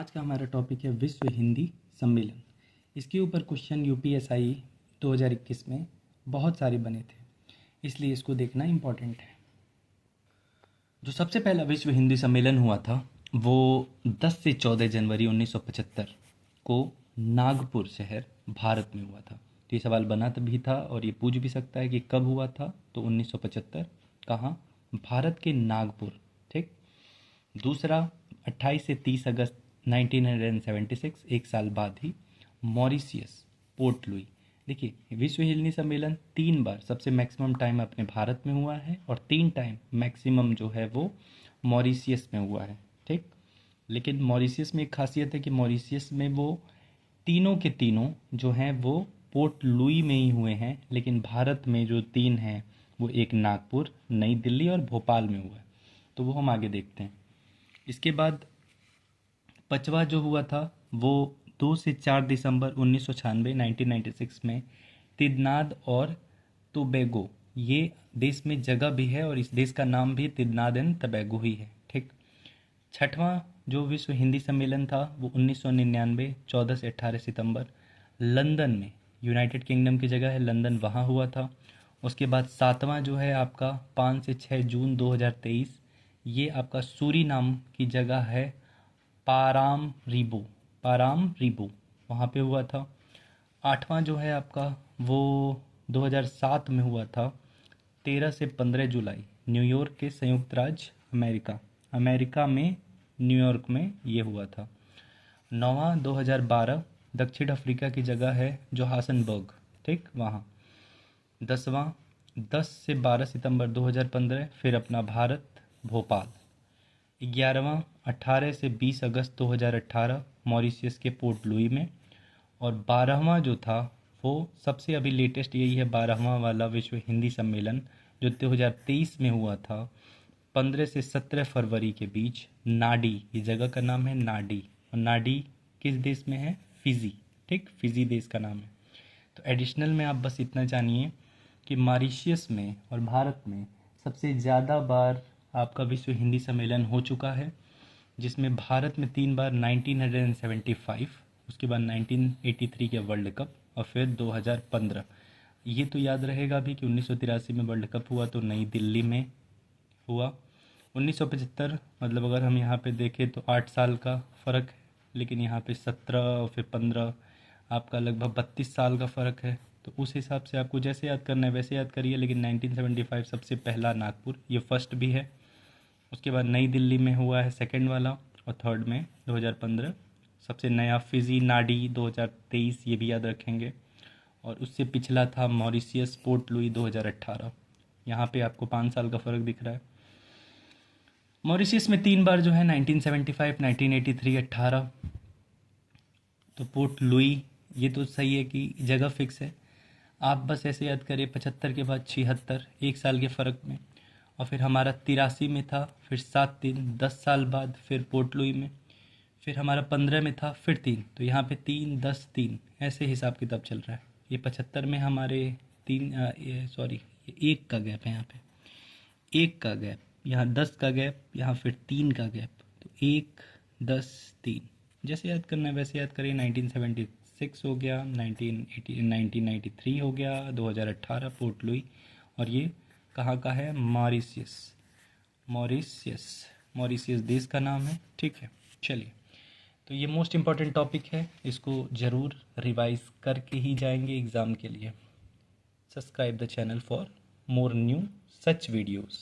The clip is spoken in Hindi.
आज का हमारा टॉपिक है विश्व हिंदी सम्मेलन। इसके ऊपर क्वेश्चन यूपीएसआई 2021 में बहुत सारे बने थे, इसलिए इसको देखना इम्पोर्टेंट है। जो सबसे पहला विश्व हिंदी सम्मेलन हुआ था वो 10 से 14 जनवरी 1975 को नागपुर शहर भारत में हुआ था। तो ये सवाल बना तभी था और ये पूछ भी सकता है कि कब हुआ था, तो 1975 कहाँ? भारत के नागपुर। ठीक। दूसरा 28 से 30 अगस्त 1976, एक साल बाद ही मॉरिशियस पोर्ट लुई। देखिए, विश्व हिंदी सम्मेलन 3 बार सबसे मैक्सिमम टाइम अपने भारत में हुआ है और 3 टाइम मैक्सिमम जो है वो मॉरिशियस में हुआ है। ठीक। लेकिन मॉरिशियस में एक खासियत है कि मॉरिशियस में वो तीनों के तीनों जो हैं वो पोर्ट लुई में ही हुए हैं, लेकिन भारत में जो 3 हैं वो एक नागपुर, नई दिल्ली और भोपाल में हुआ है। तो वो हम आगे देखते हैं। इसके बाद 5वां जो हुआ था वो 2 से 4 दिसंबर 1996 1996 में तिदनाद और टोबैगो, ये देश में जगह भी है और इस देश का नाम भी तिदनाद एंड टोबैगो ही है। ठीक। 6वां जो विश्व हिंदी सम्मेलन था वो 1999 14 से 18 सितंबर लंदन में, यूनाइटेड किंगडम की जगह है लंदन, वहाँ हुआ था। उसके बाद 7वां जो है आपका 5 से 6 जून 2023, ये आपका सूरी नाम की जगह है पाराम रिबो, वहाँ पे हुआ था। 8वां जो है आपका वो 2007 में हुआ था, 13 से 15 जुलाई न्यूयॉर्क के संयुक्त राज्य अमेरिका में न्यूयॉर्क में ये हुआ था। 9वां 2012 दक्षिण अफ्रीका की जगह है जोहान्सबर्ग। ठीक, वहाँ। 10वां 10 से 12 सितंबर 2015 फिर अपना भारत, भोपाल। 11वां 18 से 20 अगस्त 2018 मॉरिशियस के पोर्ट लुई में। और 12वां जो था वो सबसे अभी लेटेस्ट यही है, 12वां वाला विश्व हिंदी सम्मेलन जो 2023 में हुआ था 15 से 17 फरवरी के बीच नाडी, ये जगह का नाम है नाडी, और नाडी किस देश में है? फिजी। ठीक, फिजी देश का नाम है। तो एडिशनल में आप बस इतना जानिए कि मॉरिशियस में और भारत में सबसे ज़्यादा बार आपका विश्व हिंदी सम्मेलन हो चुका है, जिसमें भारत में 3 बार 1975, उसके बाद 1983 के वर्ल्ड कप और फिर 2015। ये तो याद रहेगा भी कि 1983 में वर्ल्ड कप हुआ तो नई दिल्ली में हुआ। 1975 मतलब अगर हम यहाँ पे देखें तो 8 साल का फ़र्क है, लेकिन यहाँ पे 17 और फिर 15 आपका लगभग 32 साल का फ़र्क है। तो उस हिसाब से आपको जैसे याद करना है वैसे याद करिए। लेकिन 1975 सबसे पहला नागपुर, ये फर्स्ट भी है। उसके बाद नई दिल्ली में हुआ है सेकंड वाला, और थर्ड में 2015 सबसे नया फिजी नाडी 2023, ये भी याद रखेंगे। और उससे पिछला था मॉरिशियस पोर्ट लुई 2018। यहाँ पे आपको 5 साल का फ़र्क दिख रहा है। मॉरिशियस में 3 बार जो है 1975, 1983, 18। तो पोर्ट लुई ये तो सही है कि जगह फिक्स है, आप बस ऐसे याद करिए 75 के बाद 76, 1 साल के फ़र्क में। और फिर हमारा 83 में था, फिर 7 दिन 10 साल बाद फिर पोर्ट लुई में। फिर हमारा 15 में था, फिर 3, तो यहाँ पे 3 10 3 ऐसे हिसाब किताब चल रहा है। ये 75 में हमारे 3 सॉरी, ये 1 का गैप है, यहाँ पे 1 का गैप, यहाँ 10 का गैप, यहाँ फिर 3 का गैप, तो 1 10 3 जैसे याद करना है वैसे याद करिए। 1976 हो गया, 1993 हो गया, 2018 पोर्ट लुई, और ये कहाँ का है? मॉरिशियस। मॉरिशियस देश का नाम है। ठीक है, चलिए। तो ये मोस्ट इम्पॉर्टेंट टॉपिक है, इसको ज़रूर रिवाइज करके ही जाएंगे एग्ज़ाम के लिए। Subscribe the channel for more new such videos.